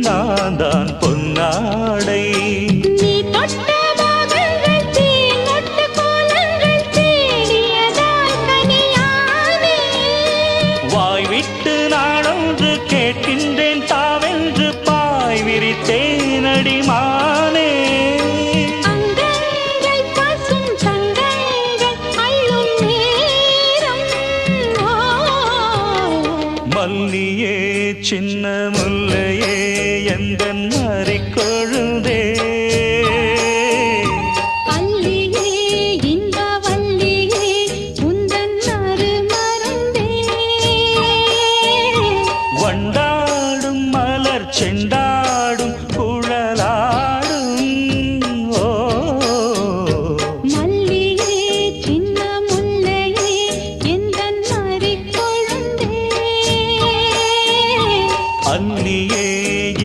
நான் தான் பொன்னாடை. வாய் விட்டு நாடொன்று கேட்கின்றேன் தாவென்று பாய் விரித்தேனடி மானே. மல்லியே சின்ன முல்லையே எந்தன் மறிக்கொ